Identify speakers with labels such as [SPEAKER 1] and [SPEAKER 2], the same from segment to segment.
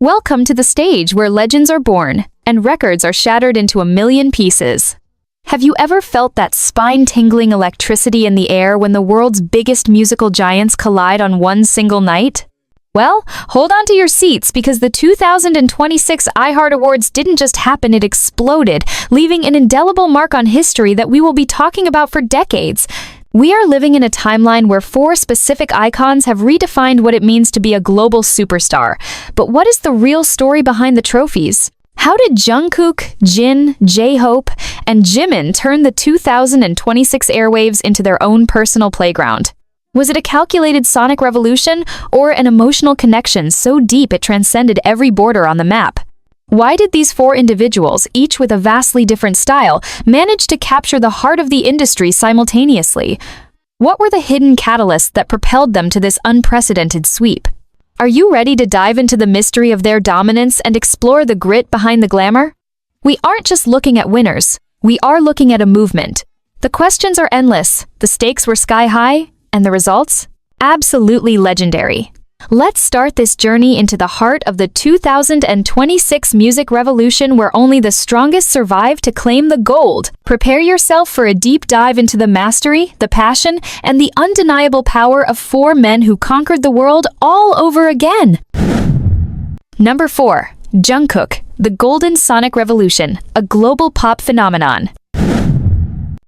[SPEAKER 1] Welcome to the stage where legends are born and records are shattered into a million pieces. Have you ever felt that spine-tingling electricity in the air when the world's biggest musical giants collide on one single night? Well, hold on to your seats because the 2026 iHeart Awards didn't just happen, it exploded, leaving an indelible mark on history that we will be talking about for decades. We are living in a timeline where 4 specific icons have redefined what it means to be a global superstar. But what is the real story behind the trophies? How did Jungkook, Jin, J-Hope, and Jimin turn the 2026 airwaves into their own personal playground? Was it a calculated sonic revolution or an emotional connection so deep it transcended every border on the map? Why did these 4 individuals, each with a vastly different style, manage to capture the heart of the industry simultaneously? What were the hidden catalysts that propelled them to this unprecedented sweep? Are you ready to dive into the mystery of their dominance and explore the grit behind the glamour? We aren't just looking at winners, we are looking at a movement. The questions are endless, the stakes were sky high, and the results? Absolutely legendary. Let's start this journey into the heart of the 2026 music revolution where only the strongest survive to claim the gold. Prepare yourself for a deep dive into the mastery, the passion, and the undeniable power of 4 men who conquered the world all over again. Number 4. Jungkook, the Golden Sonic Revolution, a global pop phenomenon.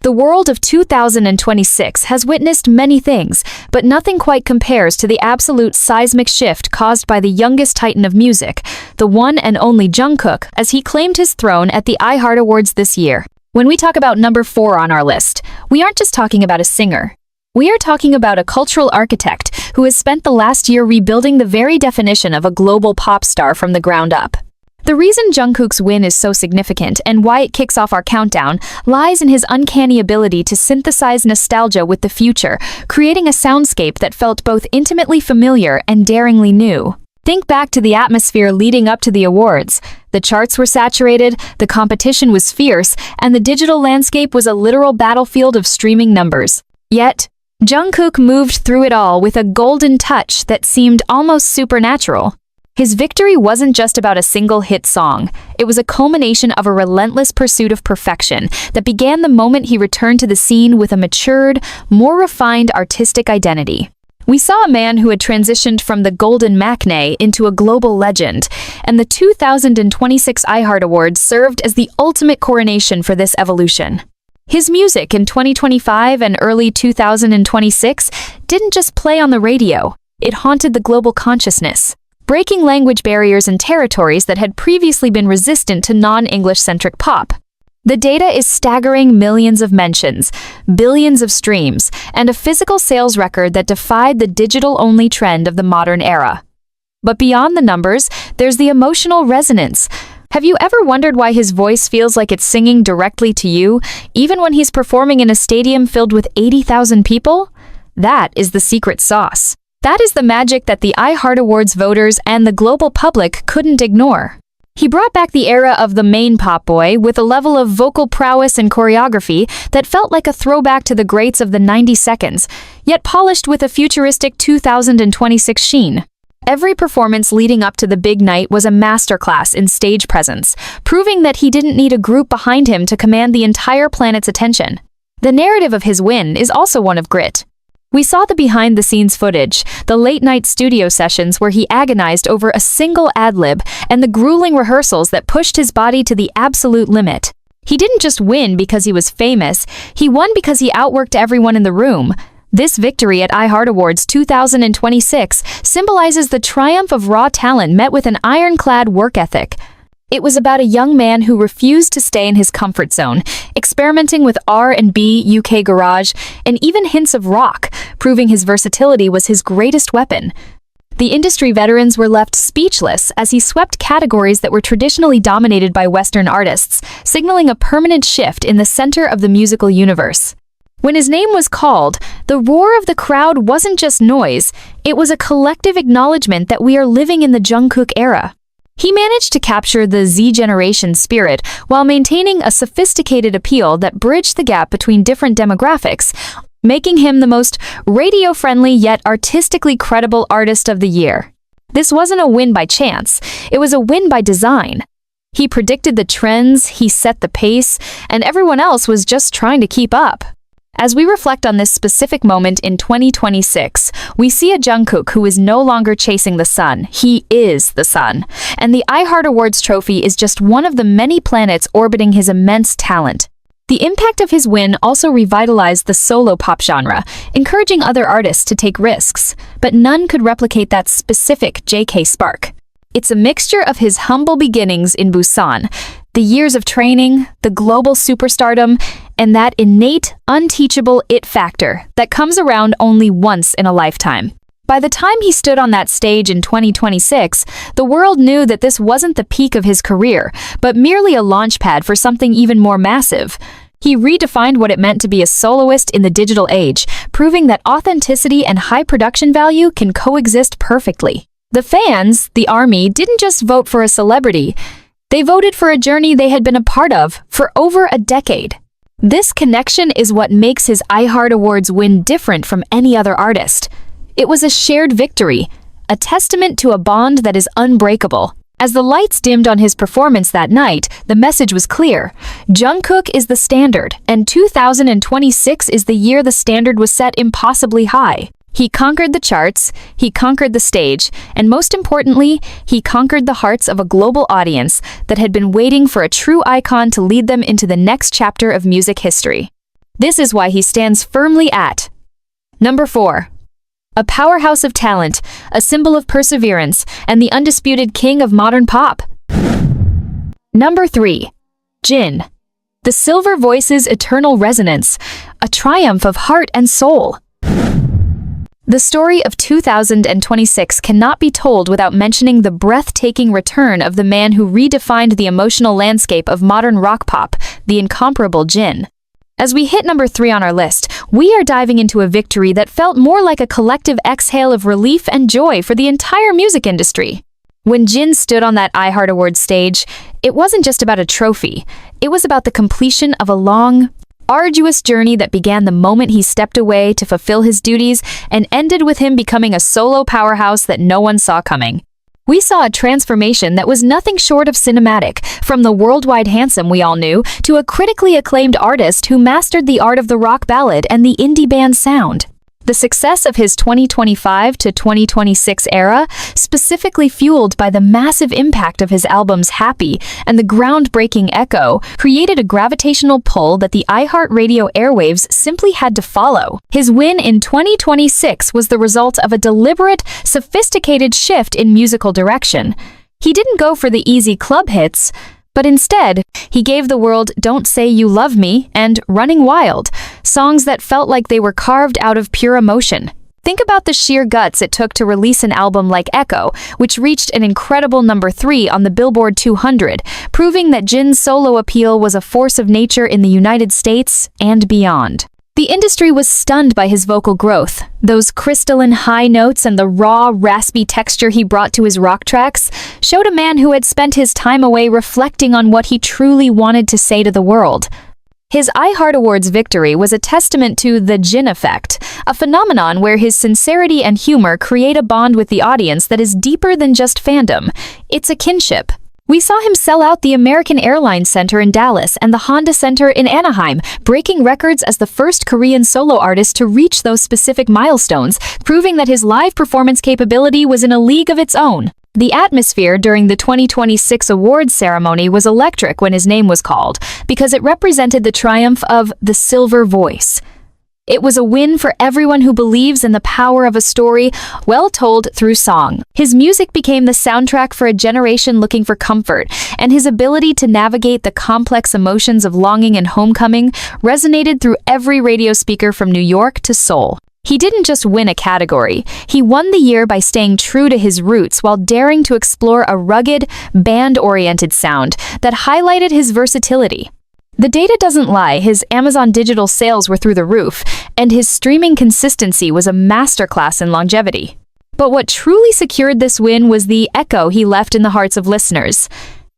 [SPEAKER 1] The world of 2026 has witnessed many things, but nothing quite compares to the absolute seismic shift caused by the youngest titan of music, the one and only Jungkook, as he claimed his throne at the iHeart Awards this year. When we talk about number 4 on our list, we aren't just talking about a singer. We are talking about a cultural architect who has spent the last year rebuilding the very definition of a global pop star from the ground up. The reason Jungkook's win is so significant and why it kicks off our countdown lies in his uncanny ability to synthesize nostalgia with the future, creating a soundscape that felt both intimately familiar and daringly new. Think back to the atmosphere leading up to the awards. The charts were saturated, the competition was fierce, and the digital landscape was a literal battlefield of streaming numbers. Yet, Jungkook moved through it all with a golden touch that seemed almost supernatural. His victory wasn't just about a single hit song. It was a culmination of a relentless pursuit of perfection that began the moment he returned to the scene with a matured, more refined artistic identity. We saw a man who had transitioned from the golden matinee into a global legend, and the 2026 iHeart Awards served as the ultimate coronation for this evolution. His music in 2025 and early 2026 didn't just play on the radio, it haunted the global consciousness, breaking language barriers and territories that had previously been resistant to non-English-centric pop. The data is staggering: millions of mentions, billions of streams, and a physical sales record that defied the digital-only trend of the modern era. But beyond the numbers, there's the emotional resonance. Have you ever wondered why his voice feels like it's singing directly to you, even when he's performing in a stadium filled with 80,000 people? That is the secret sauce. That is the magic that the iHeart Awards voters and the global public couldn't ignore. He brought back the era of the main pop boy with a level of vocal prowess and choreography that felt like a throwback to the greats of the 90 seconds, yet polished with a futuristic 2026 sheen. Every performance leading up to the big night was a masterclass in stage presence, proving that he didn't need a group behind him to command the entire planet's attention. The narrative of his win is also one of grit. We saw the behind-the-scenes footage, the late-night studio sessions where he agonized over a single ad-lib, and the grueling rehearsals that pushed his body to the absolute limit. He didn't just win because he was famous, he won because he outworked everyone in the room. This victory at iHeart Awards 2026 symbolizes the triumph of raw talent met with an ironclad work ethic. It was about a young man who refused to stay in his comfort zone, experimenting with R&B, UK garage, and even hints of rock, proving his versatility was his greatest weapon. The industry veterans were left speechless as he swept categories that were traditionally dominated by Western artists, signaling a permanent shift in the center of the musical universe. When his name was called, the roar of the crowd wasn't just noise, it was a collective acknowledgement that we are living in the Jungkook era. He managed to capture the Z generation spirit while maintaining a sophisticated appeal that bridged the gap between different demographics, making him the most radio-friendly yet artistically credible artist of the year. This wasn't a win by chance, it was a win by design. He predicted the trends, he set the pace, and everyone else was just trying to keep up. As we reflect on this specific moment in 2026, we see a Jungkook who is no longer chasing the sun, he is the sun. And the iHeartAwards trophy is just one of the many planets orbiting his immense talent. The impact of his win also revitalized the solo pop genre, encouraging other artists to take risks, but none could replicate that specific JK spark. It's a mixture of his humble beginnings in Busan, the years of training, the global superstardom, and that innate, unteachable it factor that comes around only once in a lifetime. By the time he stood on that stage in 2026, the world knew that this wasn't the peak of his career, but merely a launchpad for something even more massive. He redefined what it meant to be a soloist in the digital age, proving that authenticity and high production value can coexist perfectly. The fans, the army, didn't just vote for a celebrity. They voted for a journey they had been a part of for over a decade. This connection is what makes his iHeartAwards win different from any other artist. It was a shared victory, a testament to a bond that is unbreakable. As the lights dimmed on his performance that night, the message was clear. Jungkook is the standard, and 2026 is the year the standard was set impossibly high. He conquered the charts, he conquered the stage, and most importantly, he conquered the hearts of a global audience that had been waiting for a true icon to lead them into the next chapter of music history. This is why he stands firmly at number 4. A powerhouse of talent, a symbol of perseverance, and the undisputed king of modern pop. Number 3. Jin. The silver voice's eternal resonance, a triumph of heart and soul. The story of 2026 cannot be told without mentioning the breathtaking return of the man who redefined the emotional landscape of modern rock pop, the incomparable Jin. As we hit number 3 on our list, we are diving into a victory that felt more like a collective exhale of relief and joy for the entire music industry. When Jin stood on that iHeartAwards stage, it wasn't just about a trophy. It was about the completion of a long, arduous journey that began the moment he stepped away to fulfill his duties and ended with him becoming a solo powerhouse that no one saw coming. We saw a transformation that was nothing short of cinematic, from the worldwide handsome we all knew to a critically acclaimed artist who mastered the art of the rock ballad and the indie band sound. The success of his 2025 to 2026 era, specifically fueled by the massive impact of his albums Happy and the groundbreaking Echo, created a gravitational pull that the iHeartRadio airwaves simply had to follow. His win in 2026 was the result of a deliberate, sophisticated shift in musical direction. He didn't go for the easy club hits, but instead, he gave the world Don't Say You Love Me and Running Wild, songs that felt like they were carved out of pure emotion. Think about the sheer guts it took to release an album like Echo, which reached an incredible number 3 on the Billboard 200, proving that Jin's solo appeal was a force of nature in the United States and beyond. The industry was stunned by his vocal growth. Those crystalline high notes and the raw, raspy texture he brought to his rock tracks showed a man who had spent his time away reflecting on what he truly wanted to say to the world. His iHeartAwards victory was a testament to the Jin effect, a phenomenon where his sincerity and humor create a bond with the audience that is deeper than just fandom. It's a kinship. We saw him sell out the American Airlines Center in Dallas and the Honda Center in Anaheim, breaking records as the first Korean solo artist to reach those specific milestones, proving that his live performance capability was in a league of its own. The atmosphere during the 2026 awards ceremony was electric when his name was called, because it represented the triumph of the silver voice. It was a win for everyone who believes in the power of a story well told through song. His music became the soundtrack for a generation looking for comfort, and his ability to navigate the complex emotions of longing and homecoming resonated through every radio speaker from New York to Seoul. He didn't just win a category, he won the year by staying true to his roots while daring to explore a rugged, band-oriented sound that highlighted his versatility. The data doesn't lie, his Amazon digital sales were through the roof, and his streaming consistency was a masterclass in longevity. But what truly secured this win was the echo he left in the hearts of listeners.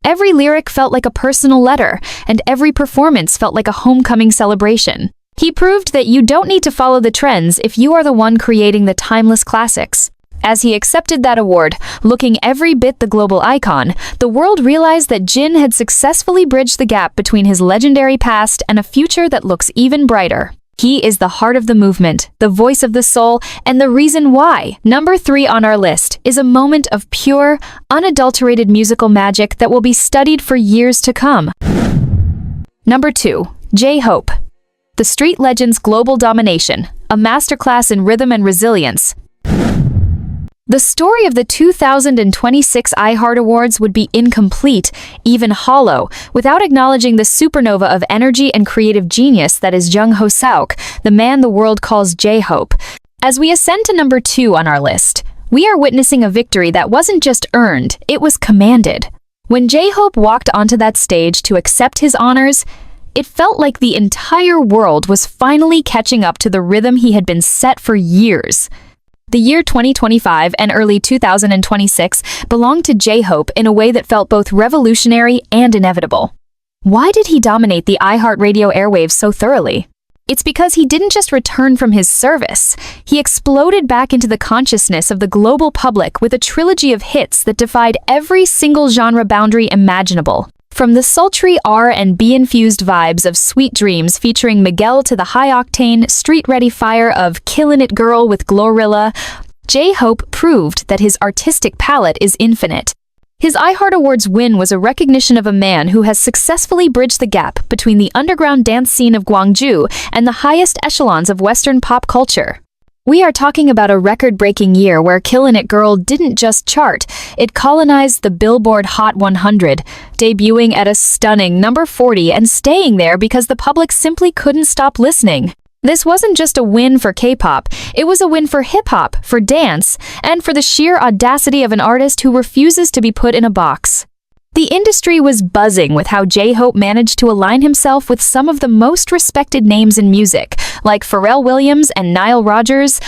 [SPEAKER 1] Every lyric felt like a personal letter, and every performance felt like a homecoming celebration. He proved that you don't need to follow the trends if you are the one creating the timeless classics. As he accepted that award, looking every bit the global icon, the world realized that Jin had successfully bridged the gap between his legendary past and a future that looks even brighter. He is the heart of the movement, the voice of the soul, and the reason why. Number 3 on our list is a moment of pure, unadulterated musical magic that will be studied for years to come. Number 2. J-Hope. The street legend's global domination, a masterclass in rhythm and resilience. The story of the 2026 iHeart Awards would be incomplete, even hollow, without acknowledging the supernova of energy and creative genius that is Jungkook, the man the world calls J-Hope. As we ascend to number 2 on our list, we are witnessing a victory that wasn't just earned, it was commanded. When J-Hope walked onto that stage to accept his honors, it felt like the entire world was finally catching up to the rhythm he had been set for years. The year 2025 and early 2026 belonged to J-Hope in a way that felt both revolutionary and inevitable. Why did he dominate the iHeart radio airwaves so thoroughly? It's because he didn't just return from his service. He exploded back into the consciousness of the global public with a trilogy of hits that defied every single genre boundary imaginable. From the sultry R&B-infused vibes of Sweet Dreams featuring Miguel to the high-octane, street-ready fire of Killin' It Girl with Glorilla, J-Hope proved that his artistic palette is infinite. His iHeart Awards win was a recognition of a man who has successfully bridged the gap between the underground dance scene of Gwangju and the highest echelons of Western pop culture. We are talking about a record-breaking year where Killin' It Girl didn't just chart, it colonized the Billboard Hot 100, debuting at a stunning number 40 and staying there because the public simply couldn't stop listening. This wasn't just a win for K-pop, it was a win for hip-hop, for dance, and for the sheer audacity of an artist who refuses to be put in a box. The industry was buzzing with how J-Hope managed to align himself with some of the most respected names in music, like Pharrell Williams and Nile Rodgers,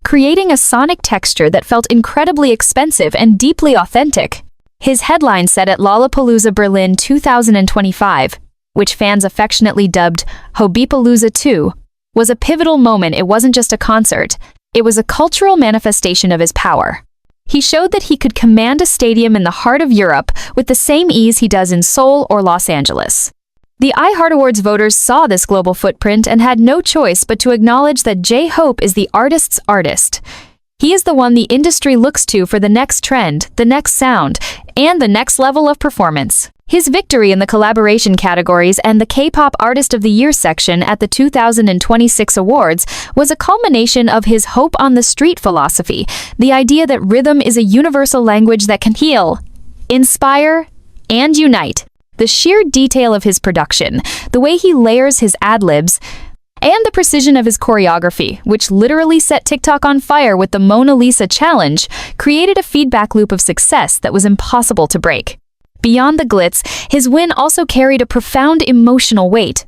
[SPEAKER 1] creating a sonic texture that felt incredibly expensive and deeply authentic. His headline set at Lollapalooza Berlin 2025, which fans affectionately dubbed Hobipalooza 2, was a pivotal moment. It wasn't just a concert, it was a cultural manifestation of his power. He showed that he could command a stadium in the heart of Europe with the same ease he does in Seoul or Los Angeles. The iHeart Awards voters saw this global footprint and had no choice but to acknowledge that J-Hope is the artist's artist. He is the one the industry looks to for the next trend, the next sound, and the next level of performance. His victory in the collaboration categories and the K-pop Artist of the Year section at the 2026 awards was a culmination of his hope on the street philosophy, the idea that rhythm is a universal language that can heal, inspire, and unite. The sheer detail of his production, the way he layers his ad-libs, and the precision of his choreography, which literally set TikTok on fire with the Mona Lisa challenge, created a feedback loop of success that was impossible to break. Beyond the glitz, his win also carried a profound emotional weight.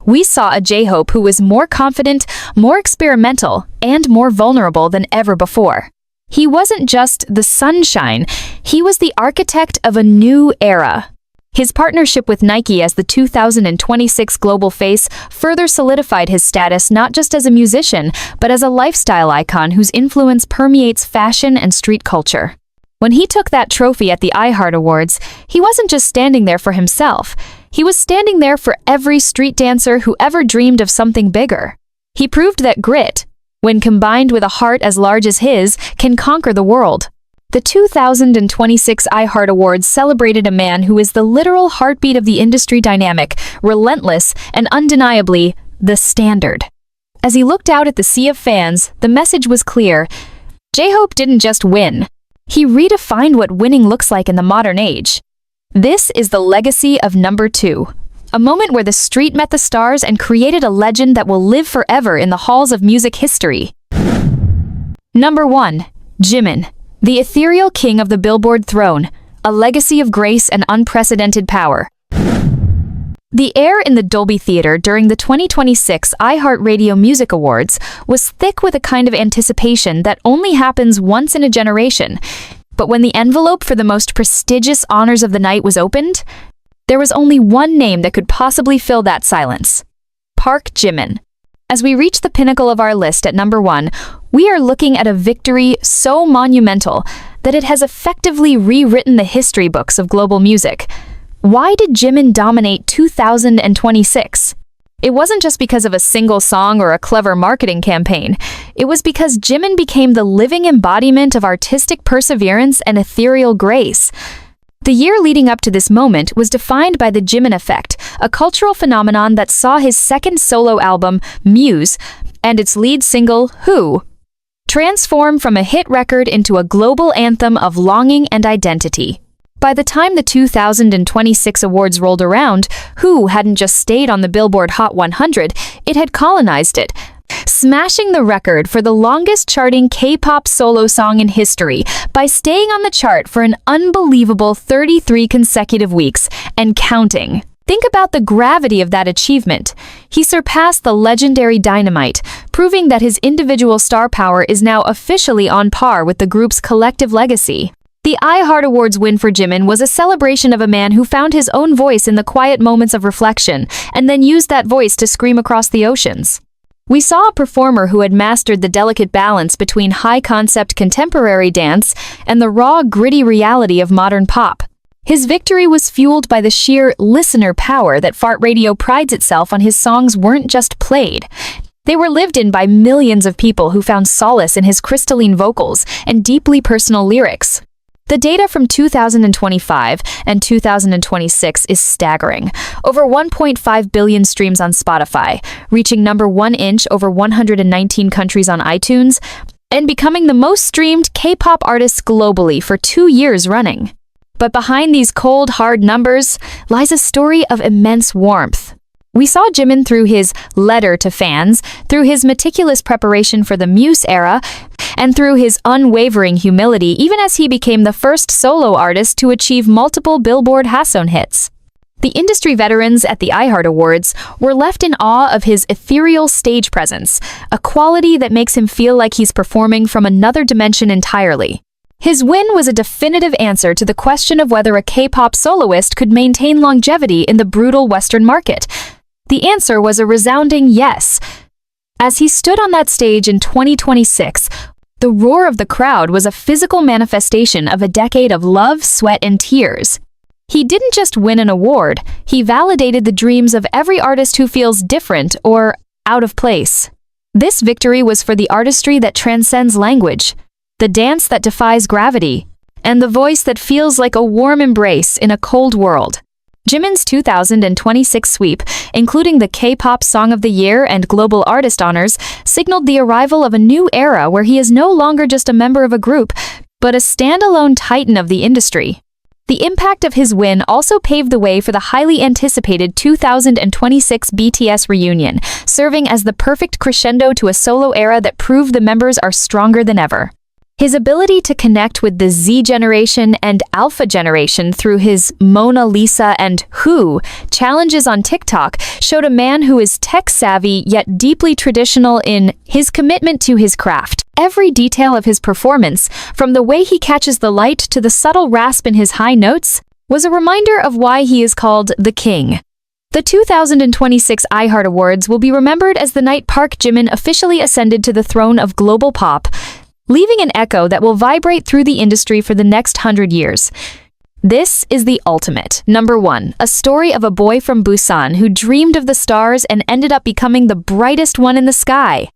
[SPEAKER 1] We saw a J-Hope who was more confident, more experimental, and more vulnerable than ever before. He wasn't just the sunshine, he was the architect of a new era. His partnership with Nike as the 2026 global face further solidified his status not just as a musician, but as a lifestyle icon whose influence permeates fashion and street culture. When he took that trophy at the iHeart Awards, he wasn't just standing there for himself. He was standing there for every street dancer who ever dreamed of something bigger. He proved that grit, when combined with a heart as large as his, can conquer the world. The 2026 iHeart Awards celebrated a man who is the literal heartbeat of the industry dynamic, relentless, and undeniably the standard. As he looked out at the sea of fans, the message was clear. J-Hope didn't just win. He redefined what winning looks like in the modern age. This is the legacy of number 2, a moment where the street met the stars and created a legend that will live forever in the halls of music history. Number 1. Jimin, the ethereal king of the Billboard throne, a legacy of grace and unprecedented power. The air in the Dolby Theater during the 2026 iHeart Radio Music Awards was thick with a kind of anticipation that only happens once in a generation. But when the envelope for the most prestigious honors of the night was opened, there was only one name that could possibly fill that silence: Park Jimin. As we reach the pinnacle of our list at number 1, We are looking at a victory so monumental that it has effectively rewritten the history books of global music. Why did Jimin dominate 2026? It wasn't just because of a single song or a clever marketing campaign. It was because Jimin became the living embodiment of artistic perseverance and ethereal grace. The year leading up to this moment was defined by the Jimin effect, a cultural phenomenon that saw his second solo album, Muse, and its lead single, Who, transform from a hit record into a global anthem of longing and identity. By the time the 2026 awards rolled around, Who hadn't just stayed on the Billboard Hot 100, it had colonized it, smashing the record for the longest charting K-pop solo song in history by staying on the chart for an unbelievable 33 consecutive weeks and counting. Think about the gravity of that achievement. He surpassed the legendary Dynamite, proving that his individual star power is now officially on par with the group's collective legacy. The iHeartAwards win for Jimin was a celebration of a man who found his own voice in the quiet moments of reflection and then used that voice to scream across the oceans. We saw a performer who had mastered the delicate balance between high-concept contemporary dance and the raw, gritty reality of modern pop. His victory was fueled by the sheer listener power that Fart Radio prides itself on. His songs weren't just played. They were lived in by millions of people who found solace in his crystalline vocals and deeply personal lyrics. The data from 2025 and 2026 is staggering. Over 1.5 billion streams on Spotify, reaching number 1 in over 119 countries on iTunes, and becoming the most streamed K-pop artists globally for 2 years running. But behind these cold, hard numbers lies a story of immense warmth. We saw Jimin through his letter to fans, through his meticulous preparation for the Muse era, and through his unwavering humility even as he became the first solo artist to achieve multiple Billboard Hasson hits. The industry veterans at the iHeart Awards were left in awe of his ethereal stage presence, a quality that makes him feel like he's performing from another dimension entirely. His win was a definitive answer to the question of whether a K-pop soloist could maintain longevity in the brutal Western market. The answer was a resounding yes. As he stood on that stage in 2026, the roar of the crowd was a physical manifestation of a decade of love, sweat, and tears. He didn't just win an award, he validated the dreams of every artist who feels different or out of place. This victory was for the artistry that transcends language, the dance that defies gravity, and the voice that feels like a warm embrace in a cold world. Jimin's 2026 sweep, including the K-pop Song of the Year and Global Artist Honors, signaled the arrival of a new era where he is no longer just a member of a group, but a standalone titan of the industry. The impact of his win also paved the way for the highly anticipated 2026 BTS reunion, serving as the perfect crescendo to a solo era that proved the members are stronger than ever. His ability to connect with the Z generation and Alpha generation through his Mona Lisa and Who challenges on TikTok showed a man who is tech-savvy yet deeply traditional in his commitment to his craft. Every detail of his performance, from the way he catches the light to the subtle rasp in his high notes, was a reminder of why he is called the King. The 2026 iHeart Awards will be remembered as the night Park Jimin officially ascended to the throne of global pop, leaving an echo that will vibrate through the industry for the next 100 years. This is the ultimate. Number 1, a story of a boy from Busan who dreamed of the stars and ended up becoming the brightest one in the sky.